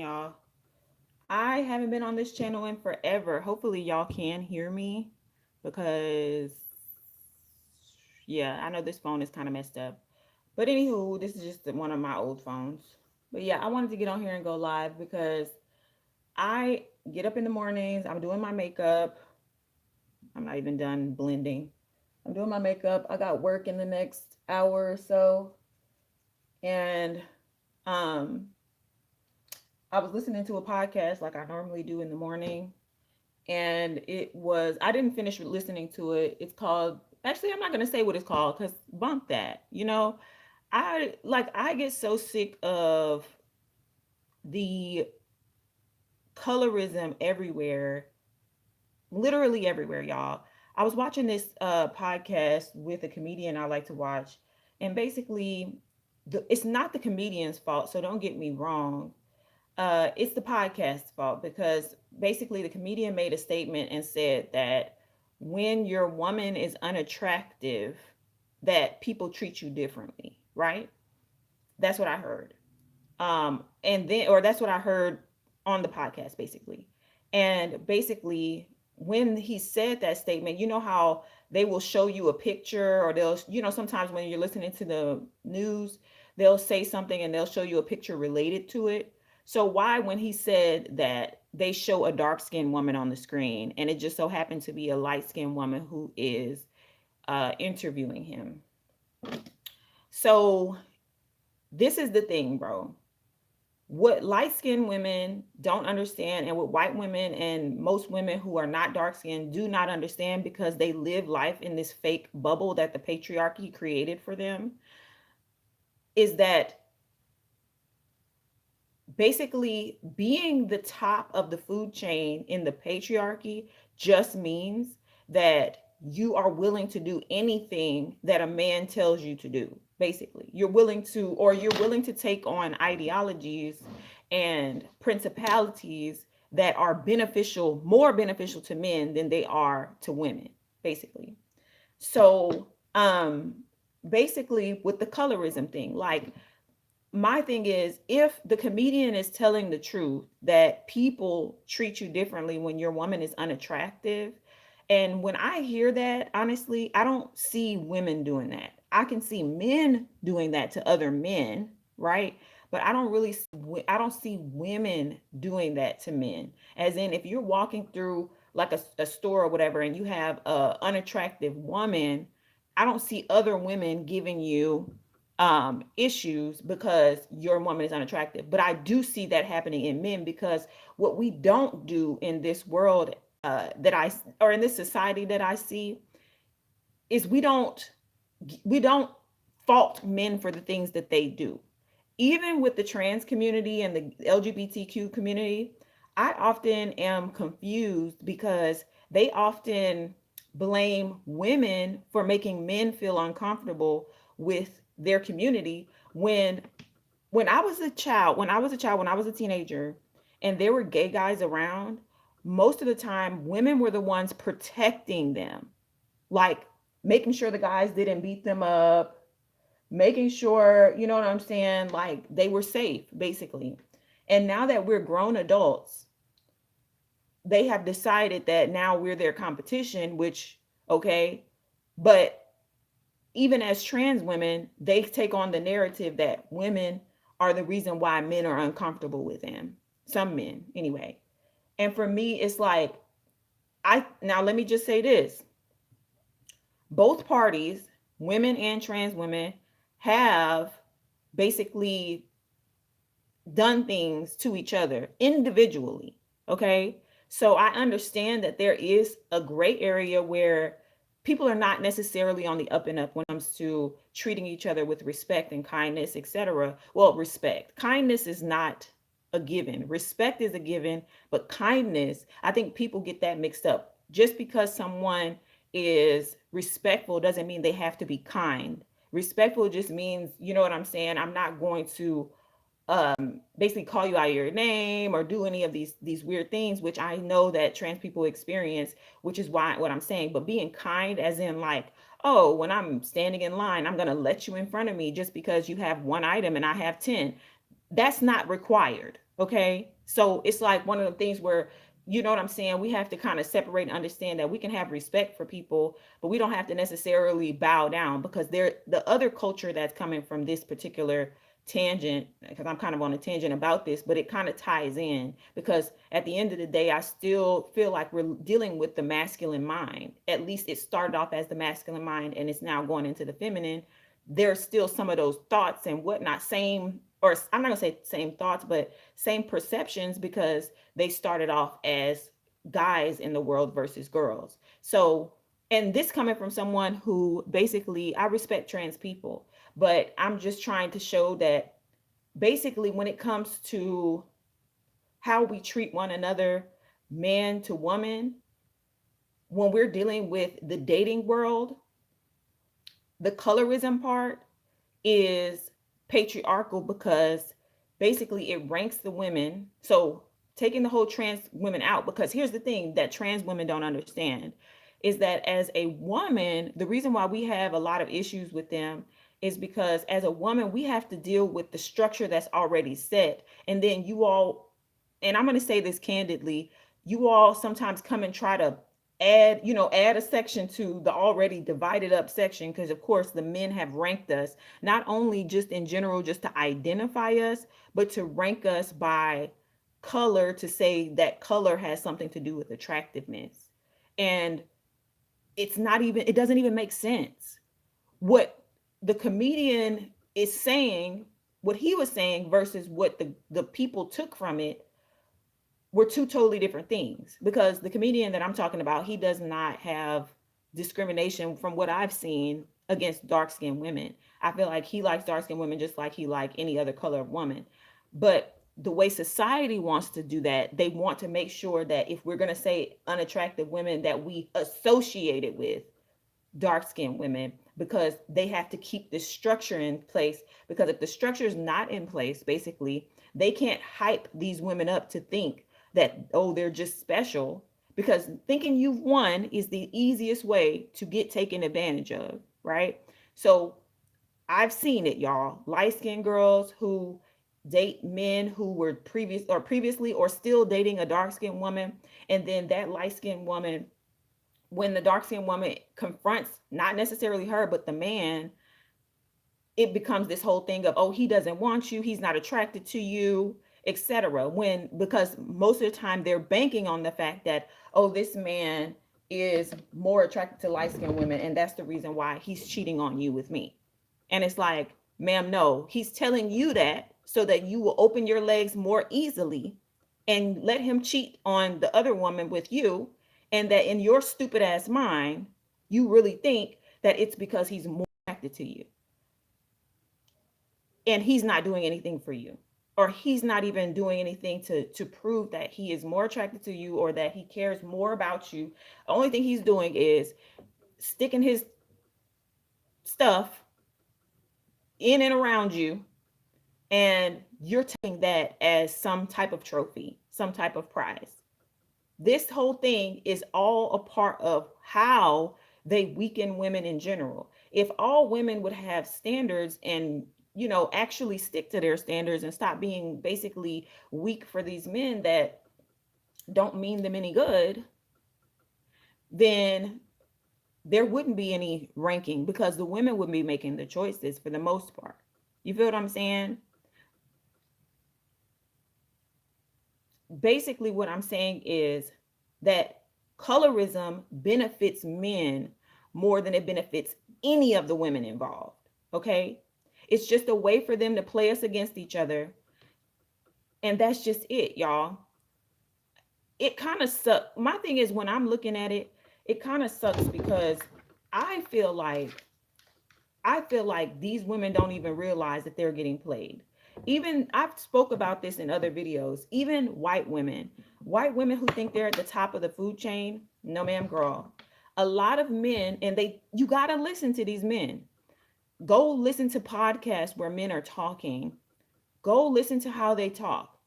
y'all. I haven't been on this channel in forever. Hopefully, y'all can hear me because, yeah, I know this phone is kind of messed up. But anywho, this is just one of my old phones. But yeah, I wanted to get on here and go live because I get up in the mornings, I'm doing my makeup. I'm not even done blending. I'm doing my makeup. I got work in the next hour or so. And um I was listening to a podcast like I normally do in the morning, and I didn't finish listening to it. It's called, actually, I'm not going to say what it's called because bump that. I get so sick of the colorism everywhere, literally everywhere, y'all. I was watching this podcast with a comedian I like to watch, and basically, it's not the comedian's fault, so don't get me wrong. It's the podcast's fault because basically the comedian made a statement and said that when your woman is unattractive, that people treat you differently, right? That's what I heard. And then, or that's what I heard on the podcast, basically. And basically, when he said that statement, you know how they will show you a picture, or sometimes when you're listening to the news, they'll say something and they'll show you a picture related to it. So, why, when he said that, they show a dark skinned woman on the screen, and it just so happened to be a light skinned woman who is interviewing him? So, this is the thing, bro. What light skinned women don't understand, and what white women and most women who are not dark skinned do not understand, because they live life in this fake bubble that the patriarchy created for them, is that basically being the top of the food chain in the patriarchy just means that you are willing to do anything that a man tells you to do. Basically, you're willing to take on ideologies and principalities that are more beneficial to men than they are to women, basically. So, basically, with the colorism thing, like, my thing is, if the comedian is telling the truth that people treat you differently when your woman is unattractive, and when I hear that, honestly, I don't see women doing that. I can see men doing that to other men, right? But I don't see women doing that to men. As in, if you're walking through like a store or whatever, and you have a unattractive woman, I don't see other women giving you issues because your woman is unattractive. But I do see that happening in men, because what we don't do in this world, or in this society that I see, is we don't fault men for the things that they do. Even with the trans community and the LGBTQ community, I often am confused because they often blame women for making men feel uncomfortable with their community, when I was a teenager, and there were gay guys around, most of the time women were the ones protecting them, like making sure the guys didn't beat them up, making sure, you know what I'm saying, like they were safe, basically. And now that we're grown adults, they have decided that now we're their competition, which, okay, but even as trans women, they take on the narrative that women are the reason why men are uncomfortable with them. Some men, anyway. And for me, it's like, now let me just say this: both parties, women and trans women, have basically done things to each other individually. Okay. So I understand that there is a gray area where people are not necessarily on the up and up when it comes to treating each other with respect and kindness, etc. Well, respect. Kindness is not a given. Respect is a given, but kindness, I think people get that mixed up. Just because someone is respectful doesn't mean they have to be kind. Respectful just means, you know what I'm saying? I'm not going to basically call you out of your name or do any of these weird things, which I know that trans people experience, which is why what I'm saying. But being kind, as in like, oh, when I'm standing in line, I'm gonna let you in front of me just because you have one item and I have 10. That's not required. Okay. So it's like one of the things where, you know what I'm saying? We have to kind of separate and understand that we can have respect for people, but we don't have to necessarily bow down, because they're the other culture that's coming from this particular tangent, because I'm kind of on a tangent about this, but it kind of ties in, because at the end of the day, I still feel like we're dealing with the masculine mind. At least it started off as the masculine mind and it's now going into the feminine. There's still some of those thoughts and whatnot, same, or I'm not gonna say same thoughts, but same perceptions, because they started off as guys in the world versus girls. So, and this coming from someone who basically, I respect trans people, but I'm just trying to show that basically when it comes to how we treat one another, man to woman, when we're dealing with the dating world, the colorism part is patriarchal, because basically it ranks the women. So taking the whole trans women out, because here's the thing that trans women don't understand is that as a woman, the reason why we have a lot of issues with them is because as a woman, we have to deal with the structure that's already set. And then you all, and I'm going to say this candidly, you all sometimes come and try to add a section to the already divided up section, because of course the men have ranked us, not only just in general just to identify us, but to rank us by color, to say that color has something to do with attractiveness. And it doesn't even make sense what the comedian is saying, what he was saying versus what the people took from it were two totally different things. Because the comedian that I'm talking about, he does not have discrimination from what I've seen against dark skinned women. I feel like he likes dark skinned women just like he like any other color of woman. But the way society wants to do that, they want to make sure that if we're going to say unattractive women, that we associate it with dark skinned women, because they have to keep this structure in place. Because if the structure is not in place, basically, they can't hype these women up to think that, oh, they're just special. Because thinking you've won is the easiest way to get taken advantage of, right? So I've seen it, y'all. Light skinned girls who date men who were previously or still dating a dark skinned woman, and then that light skinned woman, when the dark skinned woman confronts not necessarily her but the man, it becomes this whole thing of, oh, he doesn't want you, he's not attracted to you, etc. When, because most of the time they're banking on the fact that, oh, this man is more attracted to light skinned women, and that's the reason why he's cheating on you with me. And it's like, ma'am, no, he's telling you that so that you will open your legs more easily and let him cheat on the other woman with you. And that in your stupid ass mind, you really think that it's because he's more attracted to you and he's not doing anything for you, or he's not even doing anything to prove that he is more attracted to you or that he cares more about you. The only thing he's doing is sticking his stuff in and around you, and you're taking that as some type of trophy, some type of prize. This whole thing is all a part of how they weaken women in general. If all women would have standards and, actually stick to their standards and stop being basically weak for these men that don't mean them any good, then there wouldn't be any ranking, because the women would be making the choices for the most part. You feel what I'm saying? Basically what I'm saying is that colorism benefits men more than it benefits any of the women involved. Okay? It's just a way for them to play us against each other. And that's just it, y'all. It kind of sucks. My thing is, when I'm looking at it, it kind of sucks because I feel like I feel like these women don't even realize that they're getting played. Even I've spoke about this in other videos. Even white women who think they're at the top of the food chain, no ma'am, girl. A lot of men, and you gotta listen to these men. Go listen to podcasts where men are talking. Go listen to how they talk.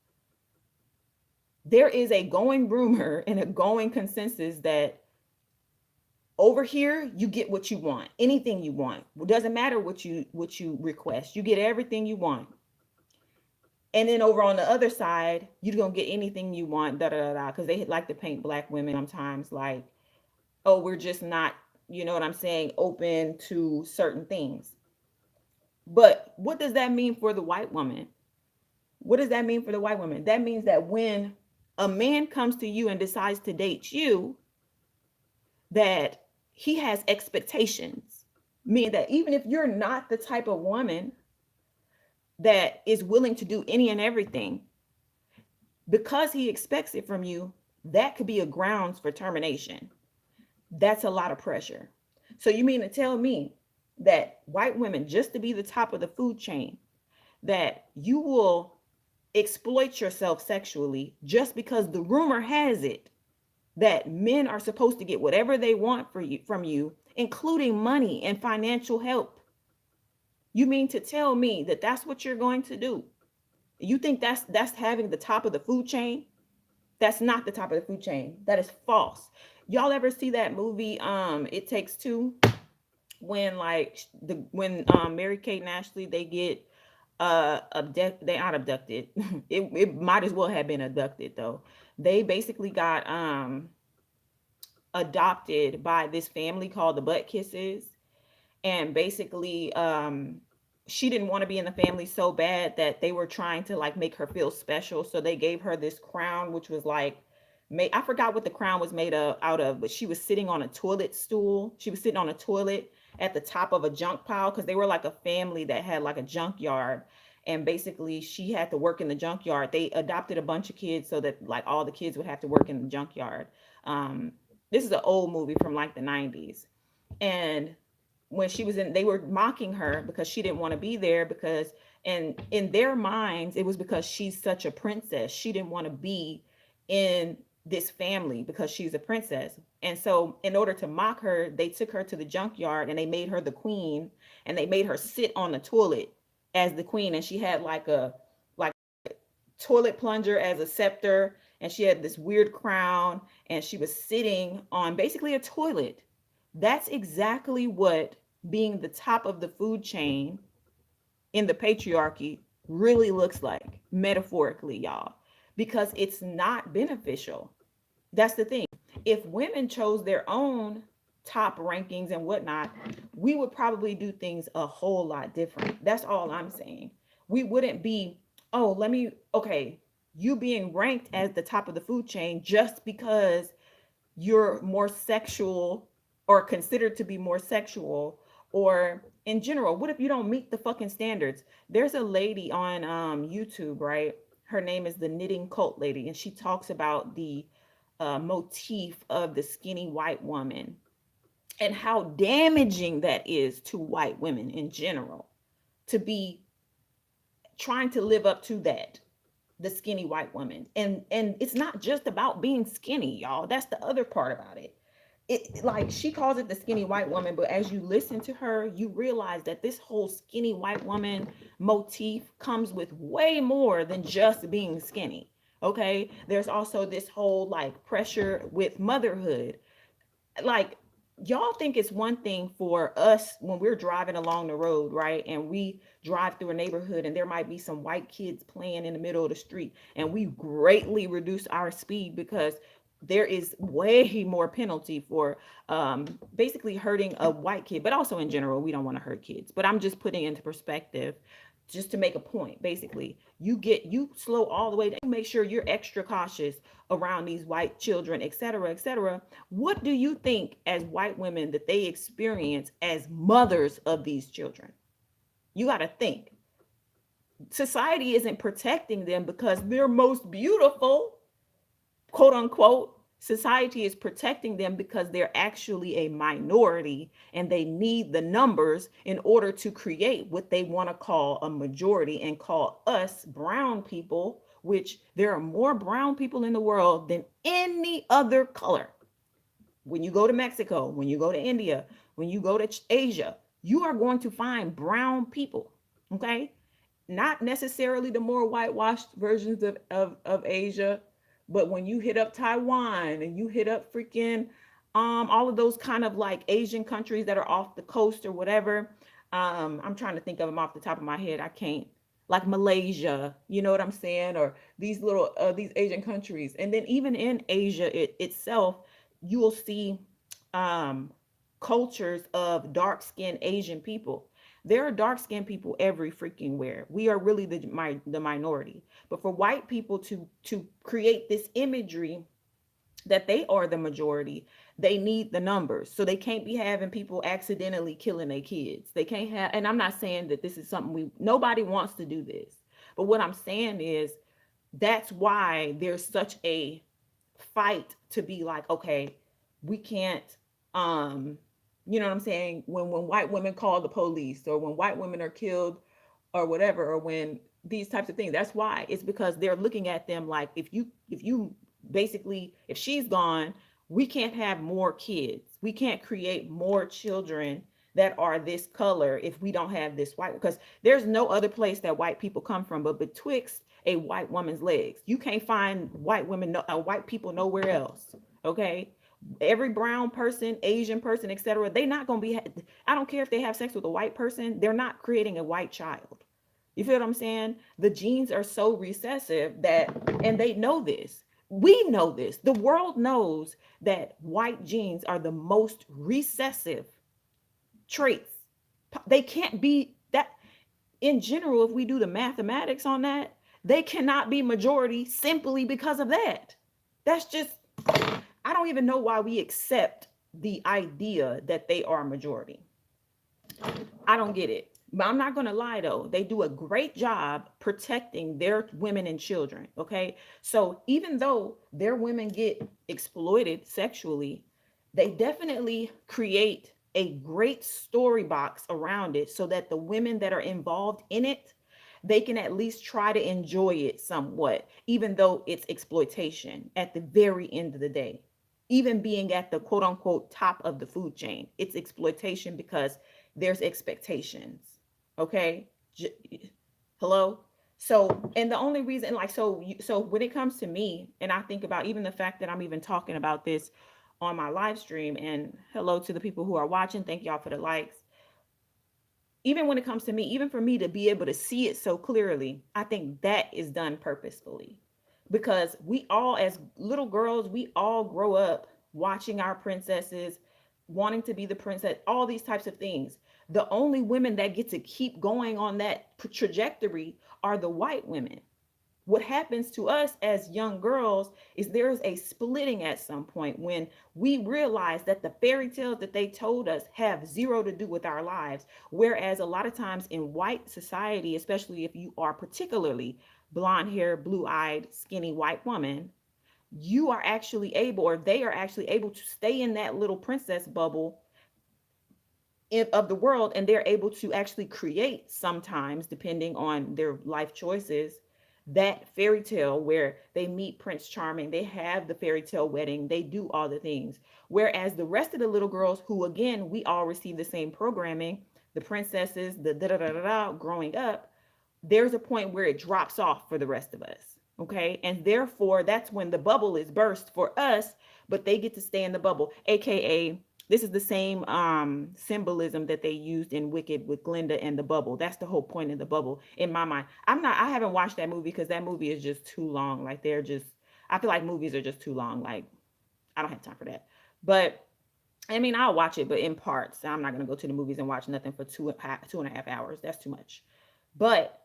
There is a going rumor and a going consensus that over here you get what you want, anything you want. It doesn't matter what you request, you get everything you want. And then over on the other side, you're gonna get anything you want, da da da da. Because they like to paint black women sometimes like, oh, we're just not, you know what I'm saying, open to certain things. But what does that mean for the white woman? What does that mean for the white woman? That means that when a man comes to you and decides to date you, that he has expectations. Meaning that even if you're not the type of woman that is willing to do any and everything, because he expects it from you, that could be a grounds for termination. That's a lot of pressure. So you mean to tell me that white women, just to be the top of the food chain, that you will exploit yourself sexually just because the rumor has it that men are supposed to get whatever they want for you from you, including money and financial help? You mean to tell me that that's what you're going to do? You think that's having the top of the food chain? That's not the top of the food chain. That is false. Y'all ever see that movie It Takes Two, when like when Mary Kate and Ashley, they get they not abducted. It might as well have been abducted though. They basically got adopted by this family called the Butt Kisses, and basically she didn't want to be in the family so bad that they were trying to like make her feel special, so they gave her this crown which was like made, I forgot what the crown was made of out of, but she was sitting on a toilet stool. She was sitting on a toilet at the top of a junk pile because they were like a family that had like a junkyard, and basically she had to work in the junkyard. They adopted a bunch of kids so that like all the kids would have to work in the junkyard. This is an old movie from like the 90s. And when she was in, they were mocking her because she didn't want to be there because, and in their minds it was because she's such a princess, she didn't want to be in this family because she's a princess. And so in order to mock her, they took her to the junkyard and they made her the queen, and they made her sit on the toilet as the queen, and she had like toilet plunger as a scepter, and she had this weird crown, and she was sitting on basically a toilet. That's exactly what being the top of the food chain in the patriarchy really looks like, metaphorically, y'all, because it's not beneficial. That's the thing. If women chose their own top rankings and whatnot, we would probably do things a whole lot different. That's all I'm saying. We wouldn't be, oh, okay, you being ranked as the top of the food chain just because you're more sexual or considered to be more sexual, or in general, what if you don't meet the fucking standards? There's a lady on YouTube, right? Her name is the Knitting Cult Lady, and she talks about the motif of the skinny white woman and how damaging that is to white women in general, to be trying to live up to that, the skinny white woman. And it's not just about being skinny, y'all. That's the other part about it. It, like, she calls it the skinny white woman, but as you listen to her, you realize that this whole skinny white woman motif comes with way more than just being skinny. Okay, there's also this whole like pressure with motherhood. Like, y'all think it's one thing for us when we're driving along the road, right? And we drive through a neighborhood and there might be some white kids playing in the middle of the street, and we greatly reduce our speed because there is way more penalty for basically hurting a white kid. But also in general, we don't want to hurt kids, but I'm just putting into perspective just to make a point. Basically, you slow all the way down, make sure you're extra cautious around these white children, etc., etc. What do you think as white women that they experience as mothers of these children? You got to think society isn't protecting them because they're most beautiful, quote unquote. Society is protecting them because they're actually a minority, and they need the numbers in order to create what they want to call a majority and call us brown people, which there are more brown people in the world than any other color. When you go to Mexico, when you go to India, when you go to Asia, you are going to find brown people. Okay, not necessarily the more whitewashed versions of Asia, but when you hit up Taiwan and you hit up freaking all of those kind of like Asian countries that are off the coast or whatever, I'm trying to think of them off the top of my head. I can't. like Malaysia, you know what I'm saying, or these little these Asian countries. And then even in Asia itself, you will see um cultures of dark-skinned Asian people. There are dark-skinned people every freaking where. We are really the minority. But for white people to create this imagery that they are the majority, they need the numbers. So they can't be having people accidentally killing their kids. They can't have, and I'm not saying that this is something nobody wants to do this. But what I'm saying is that's why there's such a fight to be like, okay, we can't, um, you know what I'm saying? When white women call the police, or when white women are killed, or whatever, or when these types of things, that's why. It's because they're looking at them like, if you basically, if she's gone, we can't have more kids. We can't create more children that are this color if we don't have this white, because there's no other place that white people come from but betwixt a white woman's legs. You can't find white women, no, white people nowhere else. Okay, every brown person, Asian person, etc. They not gonna be. I don't care if they have sex with a white person. They're not creating a white child. You feel what I'm saying? The genes are so recessive that, and they know this. We know this. The world knows that white genes are the most recessive traits. They can't be that in general. If we do the mathematics on that, they cannot be majority simply because of that. That's just, I don't even know why we accept the idea that they are majority. I don't get it. But I'm not going to lie though. They do a great job protecting their women and children. Okay. So even though their women get exploited sexually, they definitely create a great story box around it so that the women that are involved in it, they can at least try to enjoy it somewhat, even though it's exploitation at the very end of the day. Even being at the quote unquote top of the food chain, it's exploitation because there's expectations. Okay. Hello. So, and the only reason, like, so when it comes to me, and I think about even the fact that I'm even talking about this on my live stream, and hello to the people who are watching, thank y'all for the likes. Even when it comes to me, even for me to be able to see it so clearly, I think that is done purposefully. Because we all, as little girls, we all grow up watching our princesses, wanting to be the princess, all these types of things. The only women that get to keep going on that trajectory are the white women. What happens to us as young girls is there's a splitting at some point when we realize that the fairy tales that they told us have zero to do with our lives. Whereas a lot of times in white society, especially if you are particularly blonde hair, blue eyed, skinny white woman, you are actually able, or they are actually able to stay in that little princess bubble of the world, and they're able to actually create, sometimes depending on their life choices, that fairy tale where they meet Prince Charming, they have the fairy tale wedding, they do all the things. Whereas the rest of the little girls, who again, we all receive the same programming, the princesses, the da da da da da, growing up, there's a point where it drops off for the rest of us. Okay. And therefore, that's when the bubble is burst for us, but they get to stay in the bubble, aka this is the same symbolism that they used in Wicked with Glinda and the bubble. That's the whole point of the bubble in my mind. I haven't watched that movie because that movie is just too long. Like, they're just, I feel like movies are just too long. Like, I don't have time for that. But I mean, I'll watch it, but in parts. I'm not gonna go to the movies and watch nothing for 2.5 hours. That's too much. But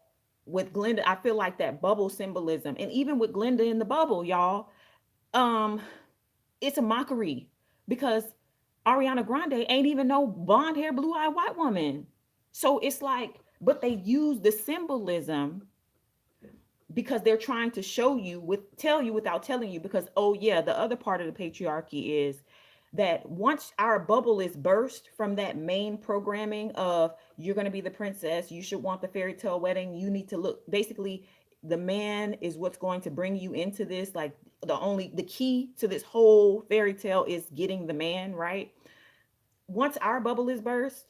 with Glinda, I feel like that bubble symbolism, and even with Glinda in the bubble, y'all, um, it's a mockery because Ariana Grande ain't even no blonde hair, blue eyed white woman. So it's like, but they use the symbolism because they're trying to show you, with tell you without telling you, because oh yeah, the other part of the patriarchy is that once our bubble is burst from that main programming of you're going to be the princess, you should want the fairy tale wedding, you need to look, basically the man is what's going to bring you into this, like the key to this whole fairy tale is getting the man, right? Once our bubble is burst,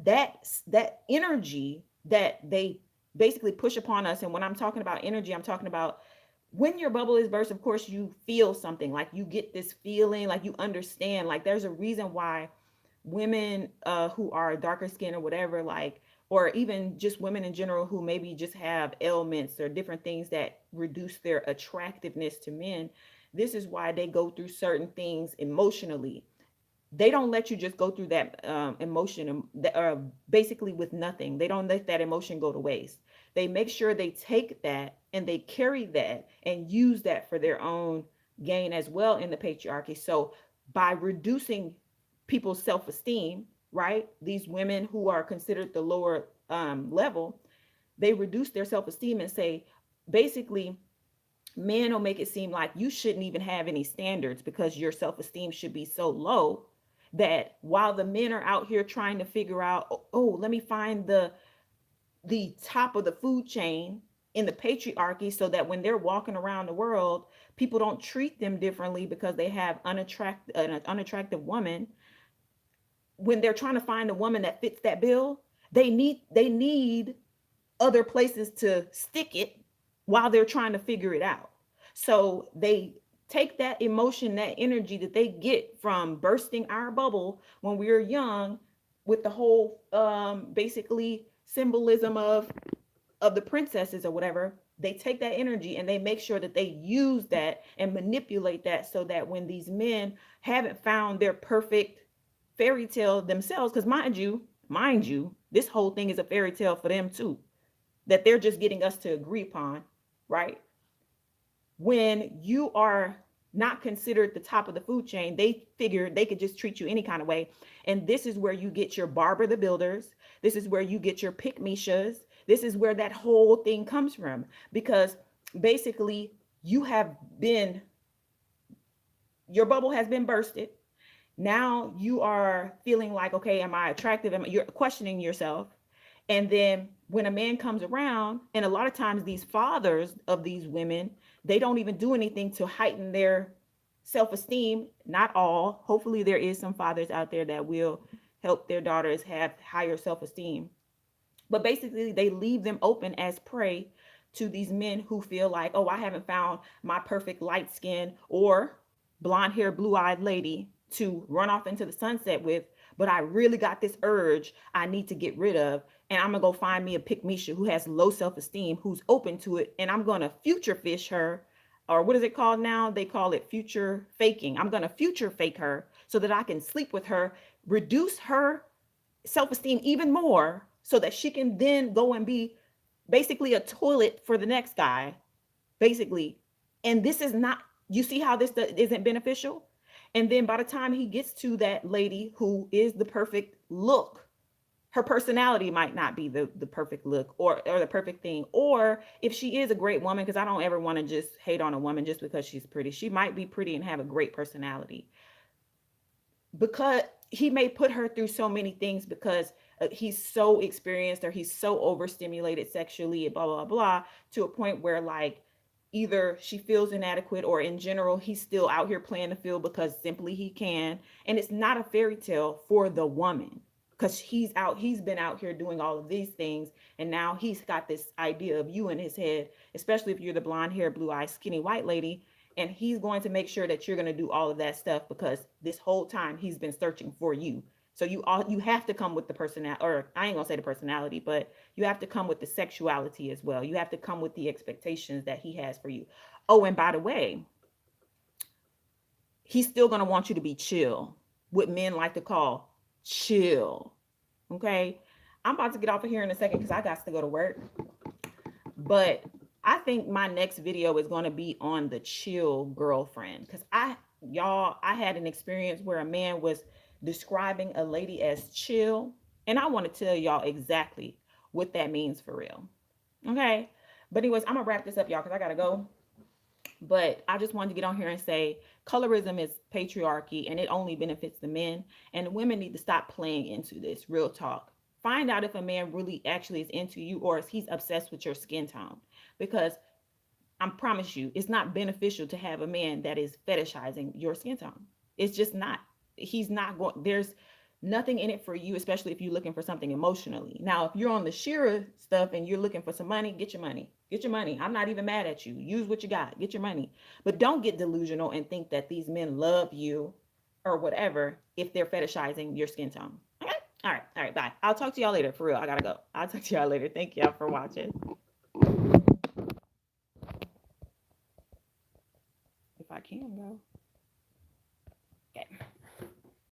that energy that they basically push upon us, and when I'm talking about energy, I'm talking about when your bubble is burst, of course you feel something, like you get this feeling, like you understand, like there's a reason why women who are darker skin or whatever, like or even just women in general who maybe just have ailments or different things that reduce their attractiveness to men, this is why they go through certain things emotionally. They don't let you just go through that emotion basically with nothing. They don't let that emotion go to waste. They make sure they take that and they carry that and use that for their own gain as well in the patriarchy. So by reducing people's self-esteem, right, these women who are considered the lower level, they reduce their self-esteem and say, basically, men will make it seem like you shouldn't even have any standards because your self-esteem should be so low, that while the men are out here trying to figure out, oh, let me find the top of the food chain in the patriarchy, so that when they're walking around the world, people don't treat them differently because they have an unattractive woman. When they're trying to find a woman that fits that bill, they need other places to stick it while they're trying to figure it out. So they take that emotion, that energy that they get from bursting our bubble when we were young, with the whole basically symbolism of the princesses or whatever. They take that energy and they make sure that they use that and manipulate that, so that when these men haven't found their perfect fairy tale themselves, because mind you, this whole thing is a fairy tale for them too, that they're just getting us to agree upon, right? When you are not considered the top of the food chain, they figure they could just treat you any kind of way. And this is where you get your Barbara the Builders. This is where you get your pick Mishas. This is where that whole thing comes from. Because basically, you have been, your bubble has been bursted. Now you are feeling like, okay, am I attractive? You're questioning yourself. And then when a man comes around, and a lot of times these fathers of these women, they don't even do anything to heighten their self-esteem. Not all. Hopefully there is some fathers out there that will help their daughters have higher self-esteem. But basically, they leave them open as prey to these men who feel like, oh, I haven't found my perfect light skin or blonde hair, blue eyed lady to run off into the sunset with, but I really got this urge I need to get rid of. And I'm going to go find me a pick Misha who has low self esteem, who's open to it. And I'm going to future fish her. Or what is it called now? They call it future faking. I'm going to future fake her so that I can sleep with her, reduce her self-esteem even more, so that she can then go and be basically a toilet for the next guy, basically. And this is not, you see how this isn't beneficial. And then by the time he gets to that lady who is the perfect look, her personality might not be the perfect look, or the perfect thing. Or if she is a great woman, because I don't ever want to just hate on a woman just because she's pretty, she might be pretty and have a great personality, because he may put her through so many things because he's so experienced, or he's so overstimulated sexually, blah blah blah, to a point where, like, either she feels inadequate, or in general he's still out here playing the field because simply he can. And it's not a fairy tale for the woman, because he's been out here doing all of these things, and now he's got this idea of you in his head, especially if you're the blonde hair, blue eyed, skinny white lady. And he's going to make sure that you're going to do all of that stuff, because this whole time he's been searching for you. So you have to come with the personality, or I ain't gonna say the personality, but you have to come with the sexuality as well. You have to come with the expectations that he has for you. Oh, and by the way, he's still gonna want you to be chill, what men like to call chill. Okay, I'm about to get off of here in a second because I got to go to work. But I think my next video is going to be on the chill girlfriend, because I had an experience where a man was describing a lady as chill, and I want to tell y'all exactly what that means for real. Okay? But anyways, I'm going to wrap this up, y'all, cuz I got to go. But I just wanted to get on here and say colorism is patriarchy, and it only benefits the men, and the women need to stop playing into this. Real talk. Find out if a man really actually is into you, or if he's obsessed with your skin tone. Because I promise you, it's not beneficial to have a man that is fetishizing your skin tone. It's just not. He's not going, there's nothing in it for you, especially if you're looking for something emotionally. Now, if you're on the Shira stuff and you're looking for some money, get your money. Get your money. I'm not even mad at you. Use what you got. Get your money. But don't get delusional and think that these men love you or whatever if they're fetishizing your skin tone. Okay? All right, bye. I'll talk to y'all later. For real, I gotta go. I'll talk to y'all later. Thank y'all for watching. If I can go.